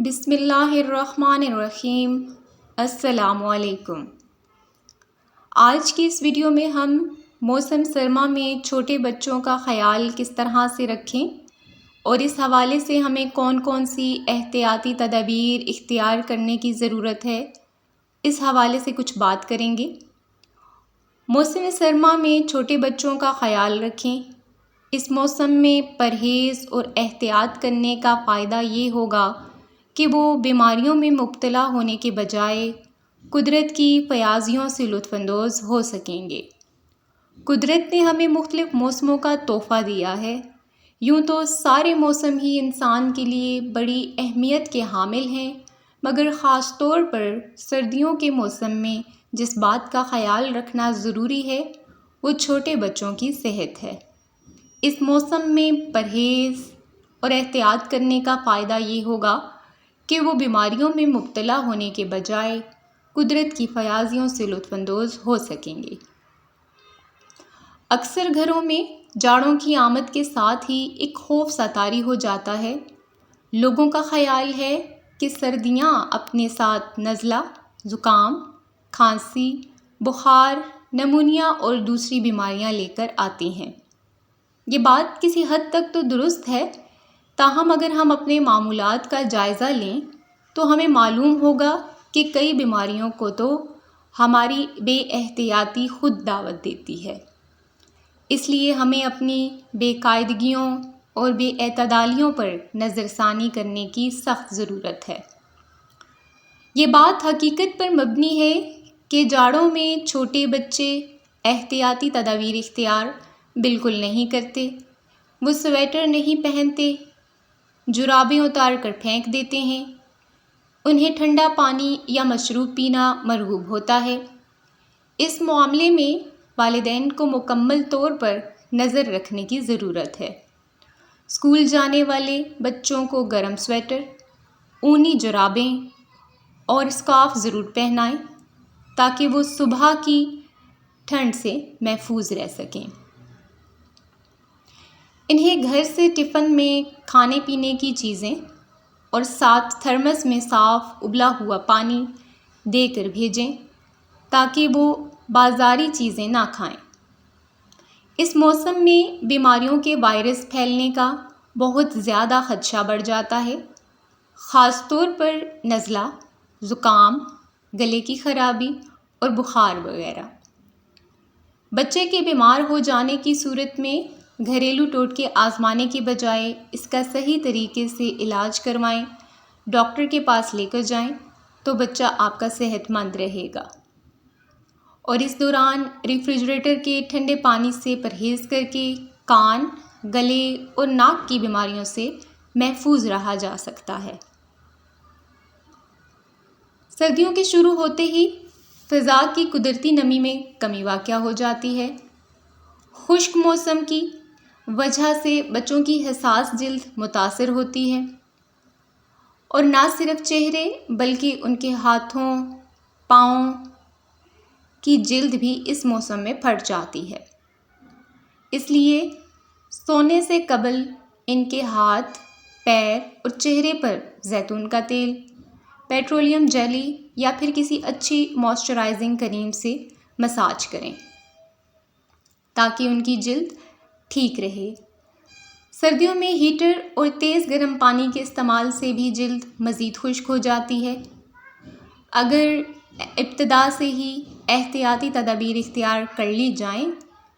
بسم اللہ الرحمن الرحیم۔ السلام علیکم۔ آج کی اس ویڈیو میں ہم موسم سرما میں چھوٹے بچوں کا خیال کس طرح سے رکھیں اور اس حوالے سے ہمیں کون کون سی احتیاطی تدابیر اختیار کرنے کی ضرورت ہے، اس حوالے سے کچھ بات کریں گے۔ موسم سرما میں چھوٹے بچوں کا خیال رکھیں۔ اس موسم میں پرہیز اور احتیاط کرنے کا فائدہ یہ ہوگا کہ وہ بیماریوں میں مبتلا ہونے کے بجائے قدرت کی فیاضیوں سے لطف اندوز ہو سکیں گے۔ قدرت نے ہمیں مختلف موسموں کا تحفہ دیا ہے۔ یوں تو سارے موسم ہی انسان کے لیے بڑی اہمیت کے حامل ہیں، مگر خاص طور پر سردیوں کے موسم میں جس بات کا خیال رکھنا ضروری ہے وہ چھوٹے بچوں کی صحت ہے۔ اس موسم میں پرہیز اور احتیاط کرنے کا فائدہ یہ ہوگا کہ وہ بیماریوں میں مبتلا ہونے کے بجائے قدرت کی فیاضیوں سے لطف اندوز ہو سکیں گے۔ اکثر گھروں میں جاڑوں کی آمد کے ساتھ ہی ایک خوف سا طاری ہو جاتا ہے۔ لوگوں کا خیال ہے کہ سردیاں اپنے ساتھ نزلہ، زکام، کھانسی، بخار، نمونیا اور دوسری بیماریاں لے کر آتی ہیں۔ یہ بات کسی حد تک تو درست ہے، تاہم اگر ہم اپنے معمولات کا جائزہ لیں تو ہمیں معلوم ہوگا کہ کئی بیماریوں کو تو ہماری بے احتیاطی خود دعوت دیتی ہے۔ اس لیے ہمیں اپنی بے قاعدگیوں اور بے اعتدالیوں پر نظر ثانی کرنے کی سخت ضرورت ہے۔ یہ بات حقیقت پر مبنی ہے کہ جاڑوں میں چھوٹے بچے احتیاطی تدابیر اختیار بالکل نہیں کرتے۔ وہ سویٹر نہیں پہنتے، جرابیں اتار کر پھینک دیتے ہیں۔ انہیں ٹھنڈا پانی یا مشروب پینا مرغوب ہوتا ہے۔ اس معاملے میں والدین کو مکمل طور پر نظر رکھنے کی ضرورت ہے۔ اسکول جانے والے بچوں کو گرم سویٹر، اونی جرابیں اور اسکارف ضرور پہنائیں تاکہ وہ صبح کی ٹھنڈ سے محفوظ رہ سکیں۔ انہیں گھر سے ٹفن میں کھانے پینے کی چیزیں اور ساتھ تھرمس میں صاف ابلا ہوا پانی دے کر بھیجیں تاکہ وہ بازاری چیزیں نہ کھائیں۔ اس موسم میں بیماریوں کے وائرس پھیلنے کا بہت زیادہ خدشہ بڑھ جاتا ہے، خاص طور پر نزلہ، زکام، گلے کی خرابی اور بخار وغیرہ۔ بچے کے بیمار ہو جانے کی صورت میں گھریلو ٹوٹکے آزمانے کے بجائے اس کا صحیح طریقے سے علاج کروائیں، ڈاکٹر کے پاس لے کر جائیں تو بچہ آپ کا صحت مند رہے گا۔ اور اس دوران ریفریجریٹر کے ٹھنڈے پانی سے پرہیز کر کے کان، گلے اور ناک کی بیماریوں سے محفوظ رہا جا سکتا ہے۔ سردیوں کے شروع ہوتے ہی فضا کی قدرتی نمی میں کمی واقع ہو جاتی ہے۔ خشک موسم کی وجہ سے بچوں کی حساس جلد متاثر ہوتی ہے اور نہ صرف چہرے بلکہ ان کے ہاتھوں، پاؤں کی جلد بھی اس موسم میں پھٹ جاتی ہے۔ اس لیے سونے سے قبل ان کے ہاتھ، پیر اور چہرے پر زیتون کا تیل، پیٹرولیم جیلی یا پھر کسی اچھی موئسچرائزنگ کریم سے مساج کریں تاکہ ان کی جلد ٹھیک رہے۔ سردیوں میں ہیٹر اور تیز گرم پانی کے استعمال سے بھی جلد مزید خشک ہو جاتی ہے۔ اگر ابتدا سے ہی احتیاطی تدابیر اختیار کر لی جائیں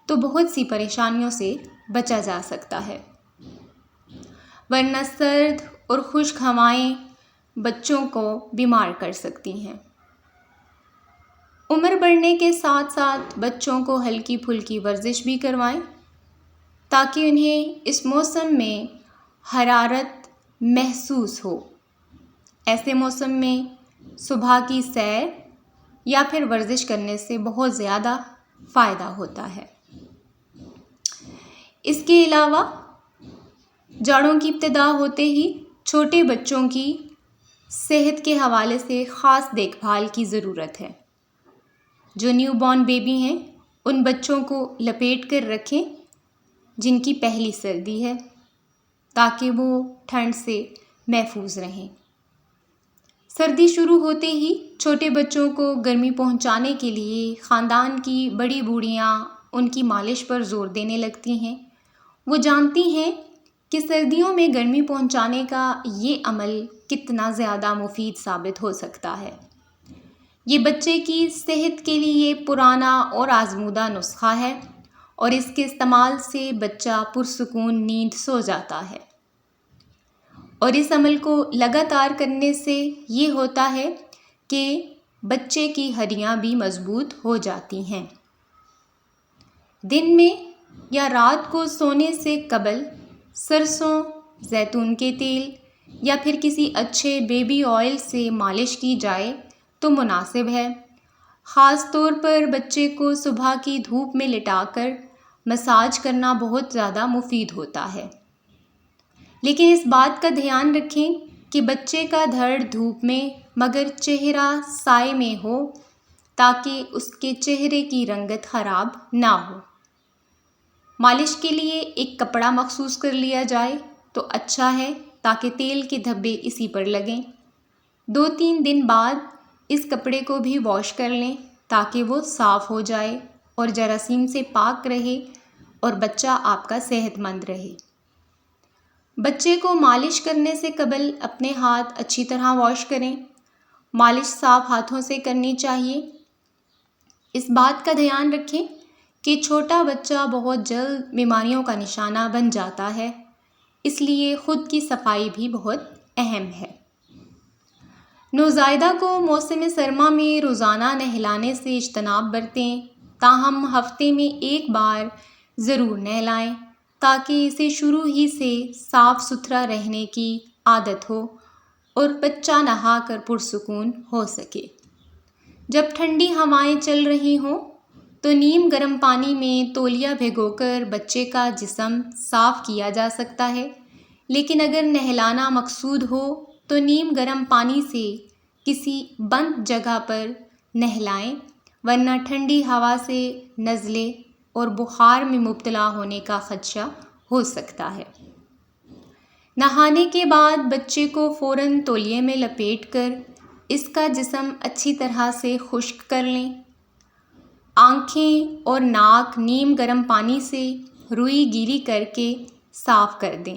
تو بہت سی پریشانیوں سے بچا جا سکتا ہے، ورنہ سرد اور خشک ہوائیں بچوں کو بیمار کر سکتی ہیں۔ عمر بڑھنے کے ساتھ ساتھ بچوں کو ہلکی پھلکی ورزش بھی کروائیں تاکہ انہیں اس موسم میں حرارت محسوس ہو۔ ایسے موسم میں صبح کی سیر یا پھر ورزش کرنے سے بہت زیادہ فائدہ ہوتا ہے۔ اس کے علاوہ جاڑوں کی ابتدا ہوتے ہی چھوٹے بچوں کی صحت کے حوالے سے خاص دیکھ بھال کی ضرورت ہے۔ جو نیو بورن بیبی ہیں ان بچوں کو لپیٹ کر رکھیں جن کی پہلی سردی ہے تاکہ وہ ٹھنڈ سے محفوظ رہیں۔ سردی شروع ہوتے ہی چھوٹے بچوں کو گرمی پہنچانے کے لیے خاندان کی بڑی بوڑھیاں ان کی مالش پر زور دینے لگتی ہیں۔ وہ جانتی ہیں کہ سردیوں میں گرمی پہنچانے کا یہ عمل کتنا زیادہ مفید ثابت ہو سکتا ہے۔ یہ بچے کی صحت کے لیے پرانا اور آزمودہ نسخہ ہے اور اس کے استعمال سے بچہ پرسکون نیند سو جاتا ہے۔ اور اس عمل کو لگاتار کرنے سے یہ ہوتا ہے کہ بچے کی ہڈیاں بھی مضبوط ہو جاتی ہیں۔ دن میں یا رات کو سونے سے قبل سرسوں، زیتون کے تیل یا پھر کسی اچھے بیبی آئل سے مالش کی جائے تو مناسب ہے۔ خاص طور پر بچے کو صبح کی دھوپ میں لٹا کر مساج کرنا بہت زیادہ مفید ہوتا ہے۔ لیکن اس بات کا دھیان رکھیں کہ بچے کا دھڑ دھوپ میں مگر چہرہ سائے میں ہو تاکہ اس کے چہرے کی رنگت خراب نہ ہو۔ مالش کے لیے ایک کپڑا مخصوص کر لیا جائے تو اچھا ہے تاکہ تیل کے دھبے اسی پر لگیں۔ 2-3 دن بعد اس کپڑے کو بھی واش کر لیں تاکہ وہ صاف ہو جائے اور جراثیم سے پاک رہے اور بچہ آپ کا صحت مند رہے۔ بچے کو مالش کرنے سے قبل اپنے ہاتھ اچھی طرح واش کریں۔ مالش صاف ہاتھوں سے کرنی چاہیے۔ اس بات کا دھیان رکھیں کہ چھوٹا بچہ بہت جلد بیماریوں کا نشانہ بن جاتا ہے، اس لیے خود کی صفائی بھی بہت اہم ہے۔ نوزائیدہ کو موسم سرما میں روزانہ نہلانے سے اجتناب برتیں، تاہم ہفتے میں ایک بار ضرور نہلائیں تاکہ اسے شروع ہی سے صاف ستھرا رہنے کی عادت ہو اور بچہ نہا کر پرسکون ہو سکے۔ جب ٹھنڈی ہوائیں چل رہی ہوں تو نیم گرم پانی میں تولیہ بھگو کر بچے کا جسم صاف کیا جا سکتا ہے، لیکن اگر نہلانا مقصود ہو تو نیم گرم پانی سے کسی بند جگہ پر نہلائیں، ورنہ ٹھنڈی ہوا سے نزلے اور بخار میں مبتلا ہونے کا خدشہ ہو سکتا ہے۔ نہانے کے بعد بچے کو فوراً تولیے میں لپیٹ کر اس کا جسم اچھی طرح سے خشک کر لیں۔ آنکھیں اور ناک نیم گرم پانی سے روئی گیلی کر کے صاف کر دیں۔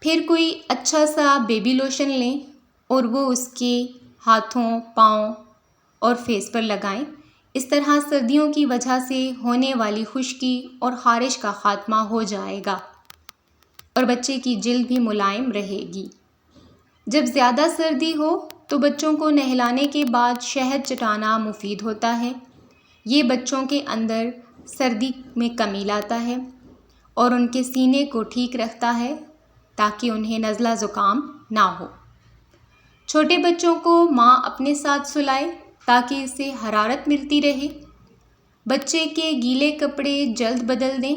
پھر کوئی اچھا سا بیبی لوشن لیں اور وہ اس کے ہاتھوں، پاؤں اور فیس پر لگائیں۔ اس طرح سردیوں کی وجہ سے ہونے والی خشکی اور خارش کا خاتمہ ہو جائے گا اور بچے کی جلد بھی ملائم رہے گی۔ جب زیادہ سردی ہو تو بچوں کو نہلانے کے بعد شہد چٹانا مفید ہوتا ہے۔ یہ بچوں کے اندر سردی میں کمی لاتا ہے اور ان کے سینے کو ٹھیک رکھتا ہے تاکہ انہیں نزلہ زکام نہ ہو۔ چھوٹے بچوں کو ماں اپنے ساتھ سلائے تاکہ اسے حرارت ملتی رہے۔ بچے کے گیلے کپڑے جلد بدل دیں،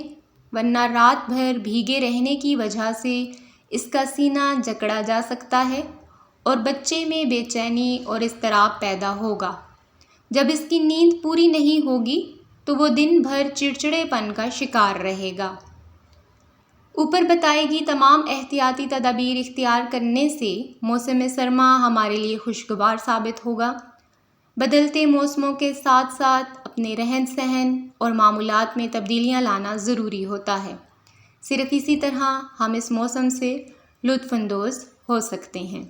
ورنہ رات بھر بھیگے رہنے کی وجہ سے اس کا سینہ جکڑا جا سکتا ہے اور بچے میں بے چینی اور اضطراب پیدا ہوگا۔ جب اس کی نیند پوری نہیں ہوگی تو وہ دن بھر چڑچڑے پن کا شکار رہے گا۔ اوپر بتائی گئی تمام احتیاطی تدابیر اختیار کرنے سے موسم سرما ہمارے لیے خوشگوار ثابت ہوگا۔ بدلتے موسموں کے ساتھ ساتھ اپنے رہن سہن اور معمولات میں تبدیلیاں لانا ضروری ہوتا ہے۔ صرف اسی طرح ہم اس موسم سے لطف اندوز ہو سکتے ہیں۔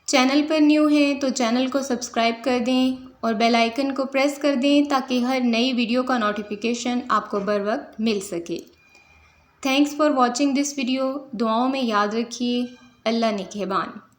چینل پر نیو ہیں تو چینل کو سبسکرائب کر دیں اور بیل آئیکن کو پریس کر دیں تاکہ ہر نئی ویڈیو کا نوٹیفیکیشن آپ کو بر وقت مل سکے۔ Thanks for watching this video. دعاؤں میں یاد رکھیے۔ اللہ نگہبان۔